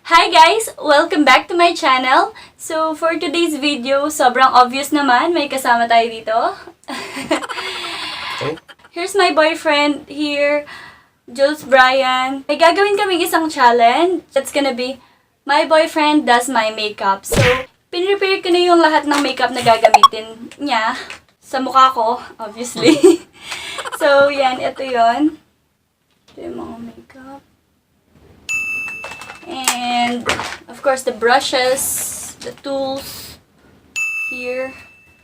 Hi guys! Welcome back to my channel. So, for today's video, sobrang obvious naman, may kasama tayo dito. Okay. Here's my boyfriend here, Jules Brian. May gagawin kaming isang challenge. That's gonna be, my boyfriend does my makeup. So, pinrepare ko na yung lahat ng makeup na gagamitin niya sa mukha ko, obviously. So, yan, ito yon. Ito yung mga makeup. And, of course, the brushes, the tools, here.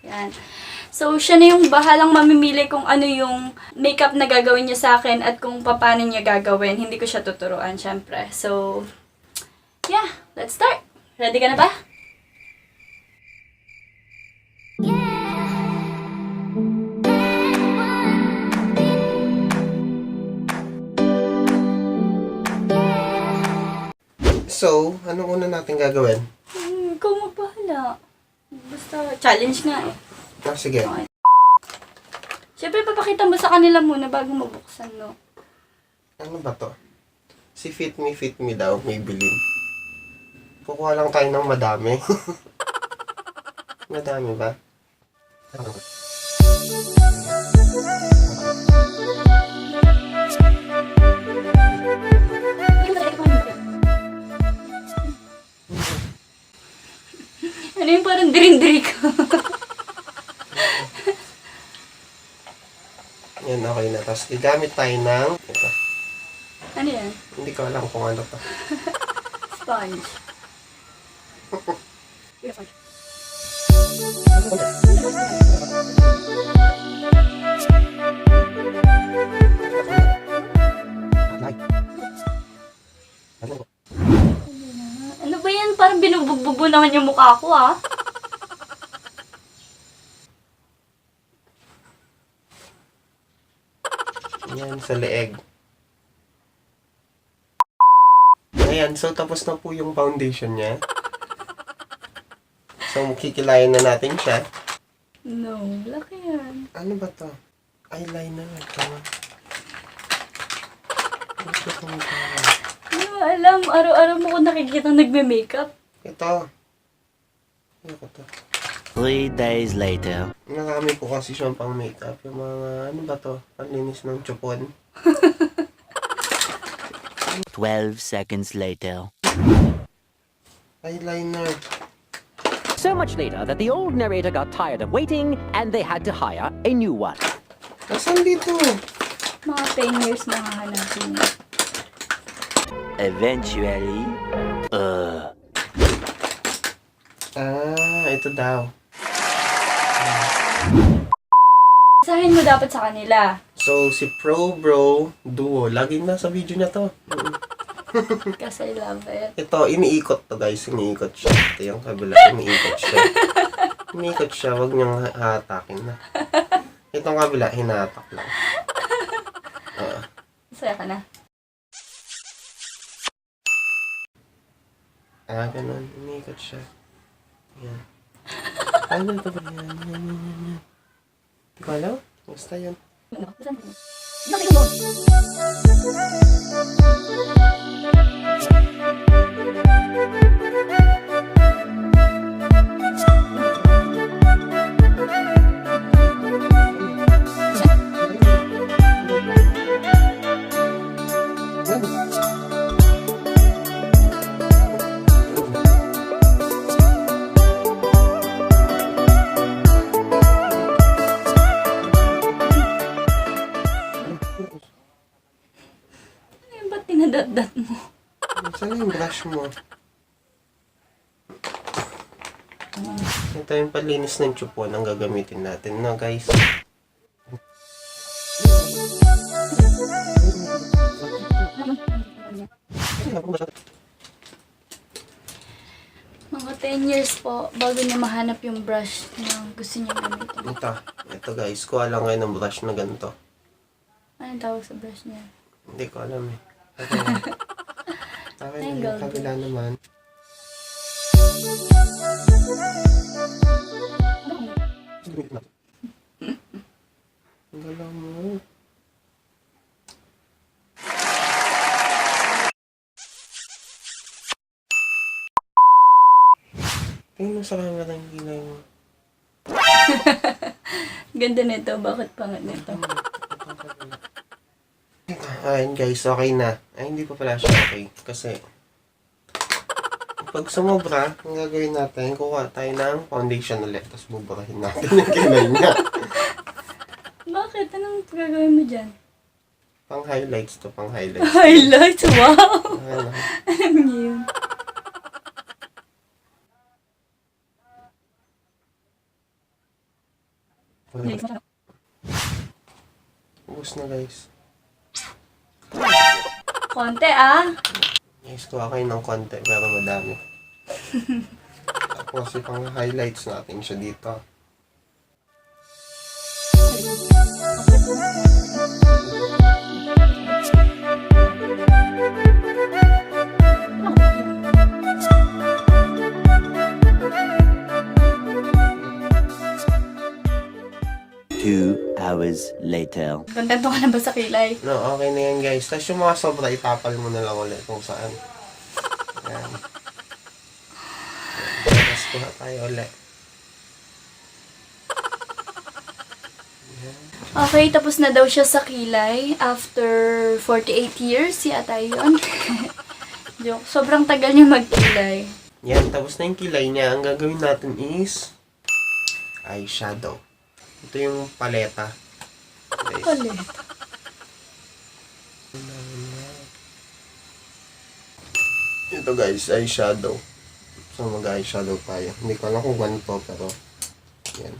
Yan. So, siya na yung bahalang mamimili kung ano yung makeup na gagawin niya sa akin at kung paano niya gagawin. Hindi ko siya tuturuan, syempre. So, yeah, let's start. Ready ka na ba? So, anong una natin gagawin? Ikaw magbahala. Basta, challenge nga eh. Sige. Okay. Siyempre, papakita mo sa kanila muna bago mabuksan, no? Ano ba to? Si Fit Me daw, may bilin. Kukuha lang tayo ng madami. Madami ba? Ano yung parang dirin-diri ka? Yan, okay na. Tapos, gagamit tayo ng... Ito. Ano yan? Hindi ko alam kung ano to. Sponge. Ano ba yan? Parang binubugbubo naman yung mukha ko, ah. Yan, sa leeg. Ayan, so tapos na po yung foundation niya. So, kikilayan na natin siya. No, laki yan. Ano ba to? Eyeliner. Tama. Ano ba itong tama? Ano alam, araw-araw mo ko nakikita nagme-makeup. Ito. Ano ko to? 3 days later. Marami ko kasi siyang pang makeup. Yung mga, ano ba to? Panlinis ng chupon. 12 seconds later. Eyeliner. So much later that the old narrator got tired of waiting and they had to hire a new one. Nasaan dito? Mga 10 years na hahanapin niya. Eventually, Ito daw. Isahin mo dapat sa kanila. So, si Pro Bro Duo. Laging nasa video niya to. Kasi I love it. Ito, iniikot to guys. Iniikot siya. Ito yung kabila. Iniikot siya. Iniikot siya. Huwag niyong hatakin na. Itong kabila, hinatak lang. Masaya ka na. Ganun. Iniikot siya. Yan. Ano ito ba? Yan. Hindi ko alam. Basta yun. Ano yung ba't tinadat-dat mo? Saan yung brush mo? Ito yung panlinis ng chupon ang gagamitin natin na guys. Mga 10 years po bago niya mahanap yung brush na gusto niya gamitin. Ito guys, kuha lang kayo ng brush na ganito. Anong tawag sa brush niya? Hindi ko alam eh. Okay, Angle yung kabila naman. Ang galang mo. Tingnan mo sa camera yung kilay mo. Ganda nito. Bakit pangat nito? Ayun guys, okay na. Ay, hindi pa pala siya okay. Kasi, pag sumobra, ang gagawin natin, kuha tayo ng foundation ulit. Tapos buburahin natin yung kilay niya. Bakit? Anong gagawin mo dyan? Pang highlights to, pang highlights. Highlights? Wow! Ano? Alam niyo yun. Ubus na guys. Konti ah. Guys, kuha kayo ng konti pero madami. Tapos ipang highlights natin siya dito. Two hours later. Kontento ka na ba sa kilay? No, okay na yan guys. Tapos yung mga sobra, itapal mo na lang ulit kung saan. Ayan. Tapos kuha tayo ulit. Okay, tapos na daw siya sa kilay. After 48 years, yata yun. Joke. Sobrang tagal niya magkilay. Yan, tapos na yung kilay niya. Ang gagawin natin is eyeshadow. Ito yung paleta. Guys. Ulit. Ito guys, eyeshadow. So mag-eyeshadow tayo. Hindi ko alam kung ano to, pero yan.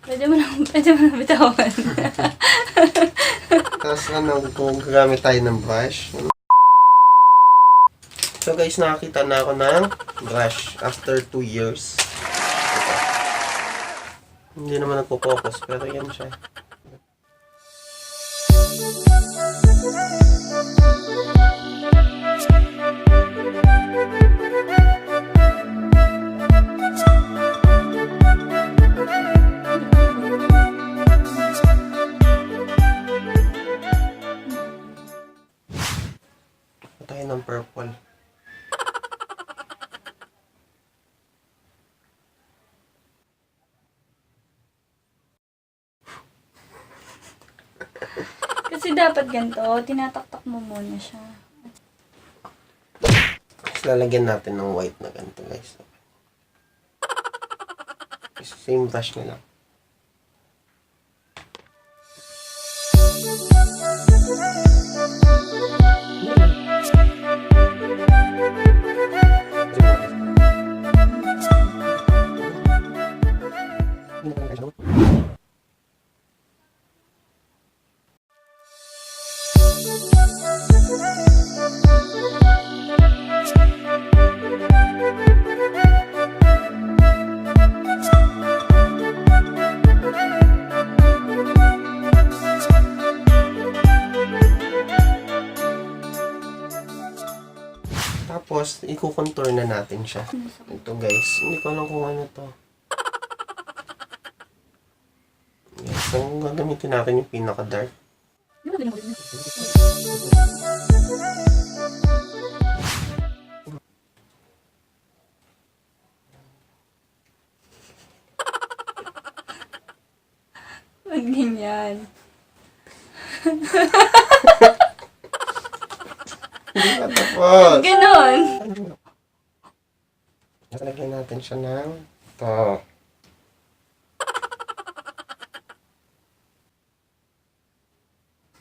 Pwede mo na bitawan. Tapos ano, kung gagamit tayo ng brush. So guys, nakakita na ako ng brush after 2 years. Ito. Hindi naman nagpo-focus, pero yan siya. Tayo ng purple. Kasi dapat ganito, tinataktak mo muna siya. Tapos lalagyan natin ng white na ganito guys. Same brush na lang. Tapos, i-contour na natin siya. Ito guys, hindi ko alam kung ano to. Yes, so gagamitin natin yung pinaka-dark. Ba't ganyan? Hindi na tapos. Ganon. Lagyan natin siya ng ito.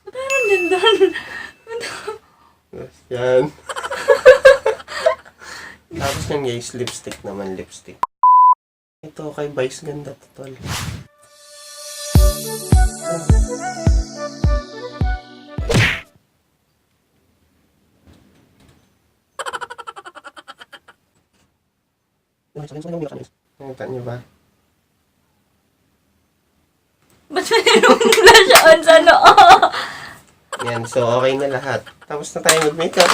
Meron din doon. Yes, yan. Tapos yung guys, lipstick naman, lipstick. Ito kay Vice ganda to, tol. Nakita niyo ba? Ba't mayroong blush on sa noo? Yan, so okay na lahat. Tapos na tayo mag-makeup.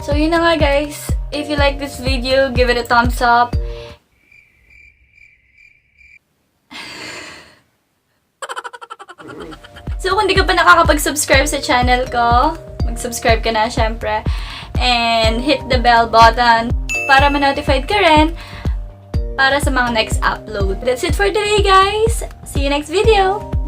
So yun na nga guys. If you like this video, give it a thumbs up. So kung di ka pa nakakapag-subscribe sa channel ko, mag-subscribe ka na syempre. and hit the bell button para ma-notified ka rin para sa mga next upload. That's it for today, guys. See you next video!